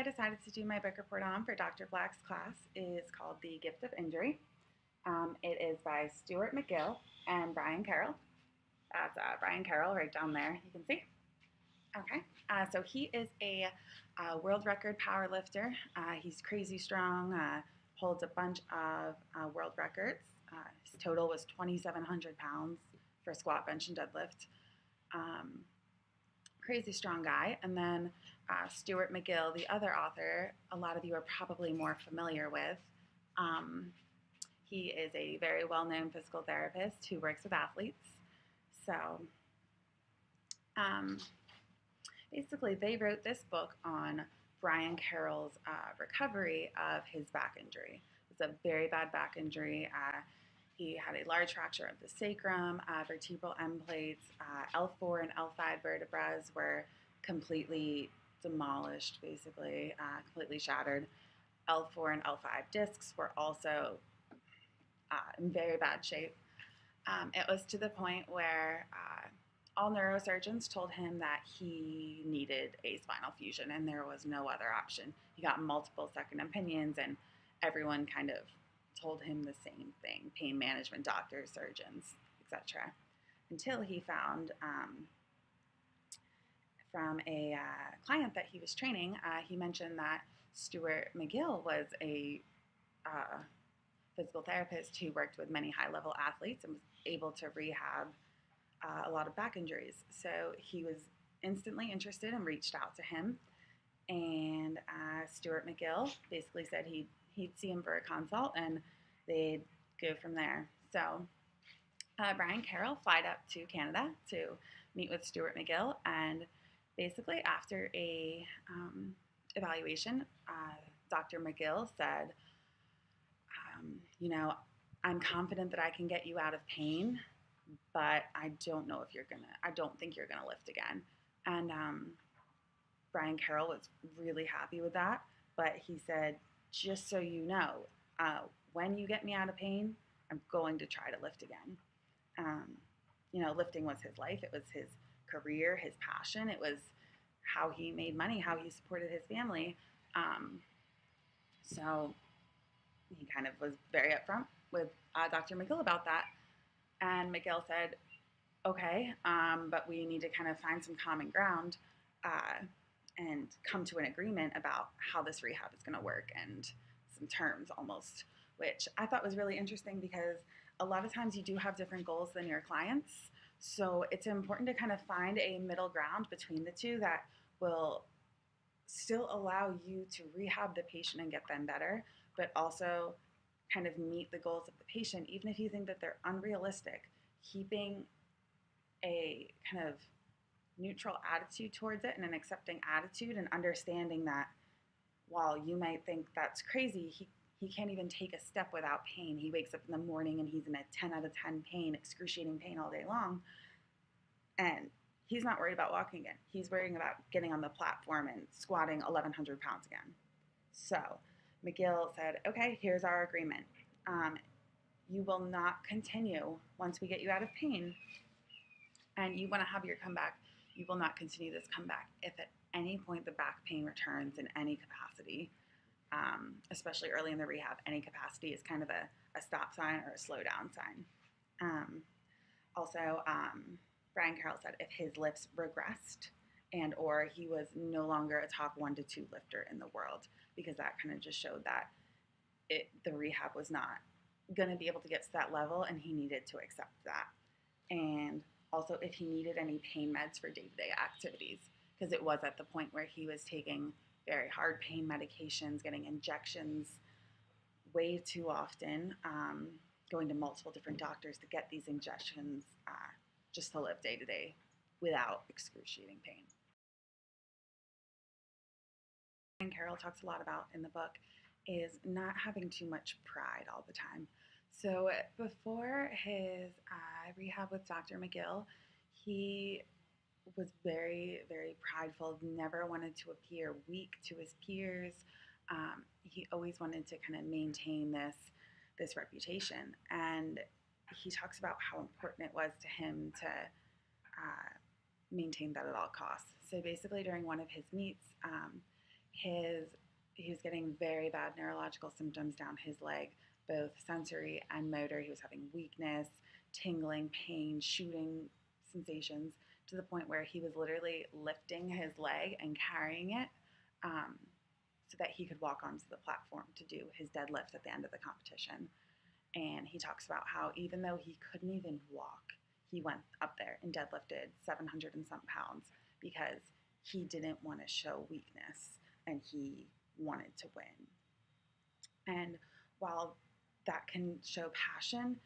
I decided to do my book report on for Dr. Black's class is called The Gift of Injury. It is by Stuart McGill and Brian Carroll. That's Brian Carroll right down there, you can see. Okay, so he is a world record power lifter. He's crazy strong, holds a bunch of world records. His total was 2,700 pounds for squat, bench, and deadlift. Crazy strong guy. And then Stuart McGill, the other author, a lot of you are probably more familiar with. He is a very well-known physical therapist who works with athletes. So basically, they wrote this book on Brian Carroll's recovery of his back injury. It's a very bad back injury. He had a large fracture of the sacrum, vertebral end plates, L4 and L5 vertebrae were completely demolished, basically, completely shattered. L4 and L5 discs were also in very bad shape. It was to the point where all neurosurgeons told him that he needed a spinal fusion and there was no other option. He got multiple second opinions and everyone kind of told him the same thing, pain management doctors, surgeons, etc. Until he found from a client that he was training, he mentioned that Stuart McGill was a physical therapist who worked with many high-level athletes and was able to rehab a lot of back injuries. So he was instantly interested and reached out to him. And Stuart McGill basically said he'd see him for a consult and they'd go from there. So Brian Carroll flied up to Canada to meet with Stuart McGill, and basically after a evaluation, Dr. McGill said, I'm confident that I can get you out of pain, but I don't think you're gonna lift again. And Brian Carroll was really happy with that, but he said, just so you know, when you get me out of pain, I'm going to try to lift again. Lifting was his life. It was his career, his passion. It was how he made money, how he supported his family. So he kind of was very upfront with Dr. McGill about that. And McGill said, okay, but we need to kind of find some common ground and come to an agreement about how this rehab is going to work and some terms almost, which I thought was really interesting because a lot of times you do have different goals than your clients. So it's important to kind of find a middle ground between the two that will still allow you to rehab the patient and get them better, but also kind of meet the goals of the patient, even if you think that they're unrealistic. Keeping a kind of neutral attitude towards it and an accepting attitude and understanding that while you might think that's crazy, he can't even take a step without pain. He wakes up in the morning and he's in a 10 out of 10 pain, excruciating pain all day long. And he's not worried about walking again. He's worrying about getting on the platform and squatting 1,100 pounds again. So McGill said, okay, here's our agreement. You will not continue once we get you out of pain and you want to have your comeback. You will not continue this comeback if at any point the back pain returns in any capacity, especially early in the rehab. Any capacity is kind of a stop sign or a slow down sign. Also, Brian Carroll said if his lifts regressed and or he was no longer a top 1 to 2 lifter in the world, because that kind of just showed that the rehab was not going to be able to get to that level and he needed to accept that. And also if he needed any pain meds for day-to-day activities, because it was at the point where he was taking very hard pain medications, getting injections way too often, going to multiple different doctors to get these injections just to live day-to-day without excruciating pain. And Carroll talks a lot about in the book is not having too much pride all the time. So before his rehab with Dr. McGill, he was very, very prideful, never wanted to appear weak to his peers. He always wanted to kind of maintain this reputation. And he talks about how important it was to him to maintain that at all costs. So basically during one of his meets, his he was getting very bad neurological symptoms down his leg, both sensory and motor. He was having weakness, tingling, pain, shooting sensations to the point where he was literally lifting his leg and carrying it um, so that he could walk onto the platform to do his deadlift at the end of the competition. And he talks about how even though he couldn't even walk, he went up there and deadlifted 700 and some pounds because he didn't want to show weakness and he wanted to win. And while that can show passion,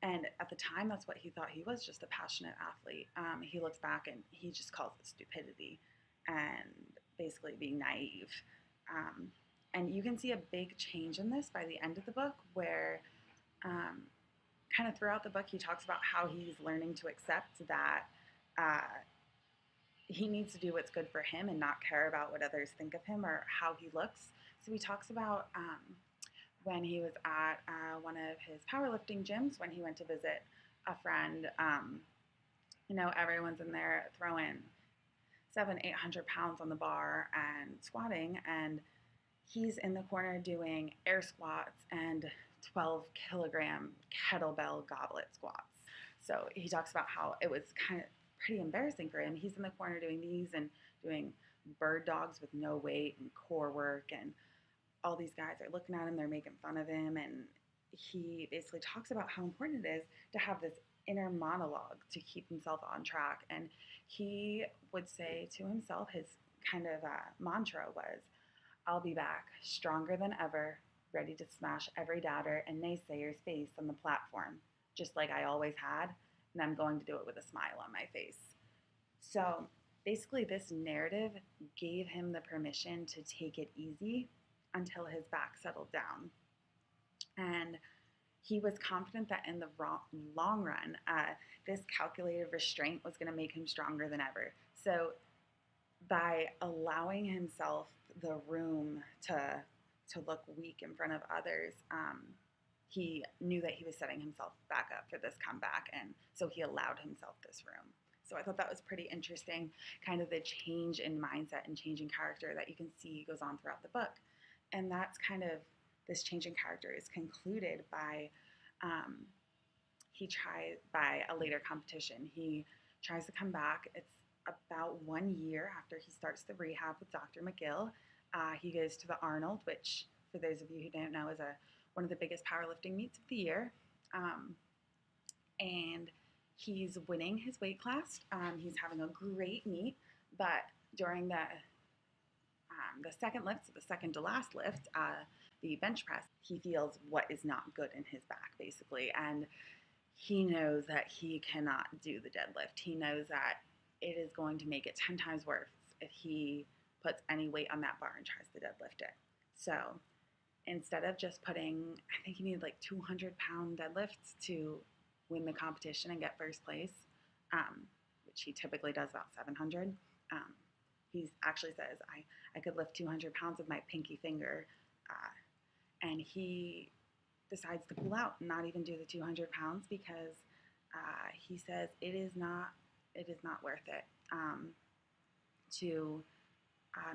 and at the time that's what he thought he was, just a passionate athlete, he looks back and he just calls it stupidity and basically being naive. Um, and you can see a big change in this by the end of the book where um, kind of throughout the book, he talks about how he's learning to accept that he needs to do what's good for him and not care about what others think of him or how he looks. So he talks about when he was at one of his powerlifting gyms when he went to visit a friend. Everyone's in there throwing 700-800 pounds on the bar and squatting, and he's in the corner doing air squats and 12-kilogram kettlebell goblet squats. So he talks about how it was kind of pretty embarrassing for him. He's in the corner doing these and doing bird dogs with no weight and core work, and all these guys are looking at him, they're making fun of him, and he basically talks about how important it is to have this inner monologue to keep himself on track. And he would say to himself, his kind of mantra was, I'll be back, stronger than ever, ready to smash every doubter and naysayer's face on the platform, just like I always had, and I'm going to do it with a smile on my face. So basically, this narrative gave him the permission to take it easy until his back settled down. And he was confident that in the long run, this calculated restraint was going to make him stronger than ever. So by allowing himself the room to look weak in front of others, he knew that he was setting himself back up for this comeback, and so he allowed himself this room. So I thought that was pretty interesting, kind of the change in mindset and change in character that you can see goes on throughout the book. And that's kind of, this change in character is concluded by by a later competition. He tries to come back. It's about 1 year after he starts the rehab with Dr. McGill. He goes to the Arnold, which, for those of you who don't know, is one of the biggest powerlifting meets of the year. And he's winning his weight class. He's having a great meet, but during the second lift, so the second to last lift, the bench press, he feels what is not good in his back, basically. And he knows that he cannot do the deadlift. He knows that it is going to make it 10 times worse if he puts any weight on that bar and tries to deadlift it. So instead of just putting, I think he needed like 200-pound deadlifts to win the competition and get first place, which he typically does about 700. He actually says, I could lift 200 pounds with my pinky finger. And he decides to pull out and not even do the 200 pounds because he says it is not worth it to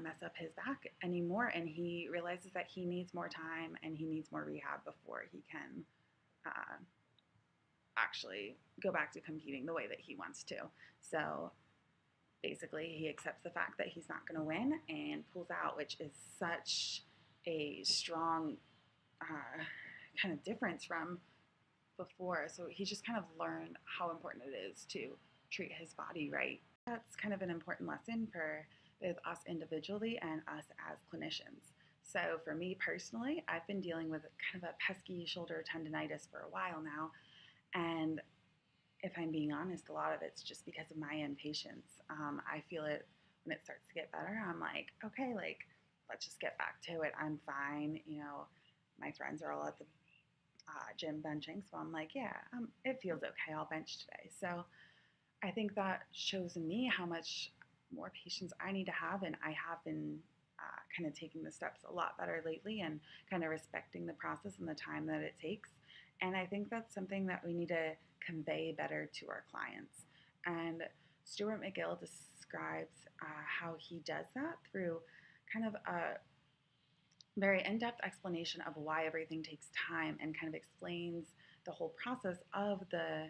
mess up his back anymore. And he realizes that he needs more time and he needs more rehab before he can actually go back to competing the way that he wants to. So basically, he accepts the fact that he's not going to win and pulls out, which is such a strong kind of difference from before. So he just kind of learned how important it is to treat his body right. That's kind of an important lesson for both us individually and us as clinicians. So for me personally, I've been dealing with kind of a pesky shoulder tendonitis for a while now. And if I'm being honest, a lot of it's just because of my impatience. I feel it when it starts to get better. I'm like, okay, like, let's just get back to it. I'm fine. My friends are all at the gym benching, so I'm like, yeah, it feels okay. I'll bench today. So I think that shows me how much more patience I need to have, and I have been kind of taking the steps a lot better lately and kind of respecting the process and the time that it takes. And I think that's something that we need to convey better to our clients. And Stuart McGill describes how he does that through kind of a very in-depth explanation of why everything takes time and kind of explains the whole process of the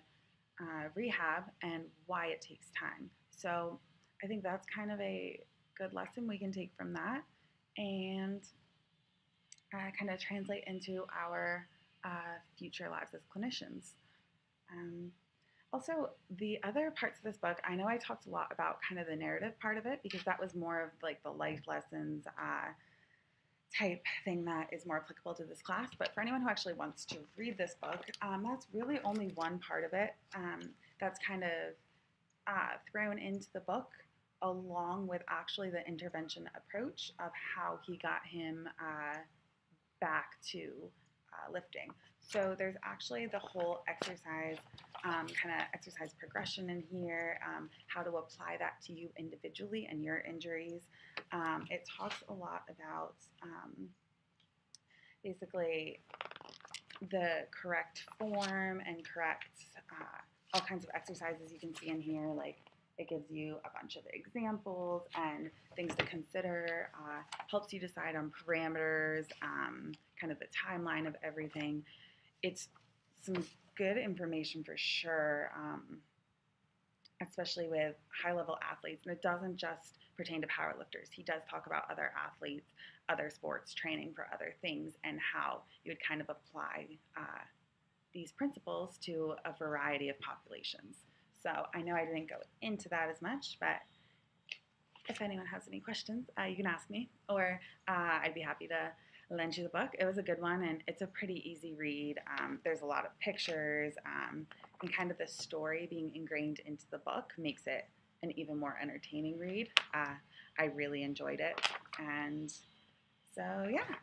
rehab and why it takes time. So I think that's kind of a good lesson we can take from that and kind of translate into our future lives as clinicians. Um, Also, the other parts of this book, I know I talked a lot about kind of the narrative part of it because that was more of like the life lessons type thing that is more applicable to this class. But for anyone who actually wants to read this book, that's really only one part of it that's kind of thrown into the book along with actually the intervention approach of how he got him back to lifting. So there's actually the whole exercise, kind of exercise progression in here, how to apply that to you individually and your injuries. It talks a lot about basically the correct form and correct all kinds of exercises you can see in here. Like it gives you a bunch of examples and things to consider, helps you decide on parameters, kind of the timeline of everything. It's some good information for sure, especially with high-level athletes. And it doesn't just pertain to powerlifters. He does talk about other athletes, other sports, training for other things, and how you would kind of apply these principles to a variety of populations. So I know I didn't go into that as much, but if anyone has any questions, you can ask me, or I'd be happy to lend you the book. It was a good one, and it's a pretty easy read. There's a lot of pictures, and kind of the story being ingrained into the book makes it an even more entertaining read. I really enjoyed it, and so yeah.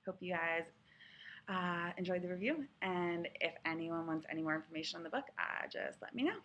Hope you guys enjoyed the review, and if anyone wants any more information on the book, just let me know.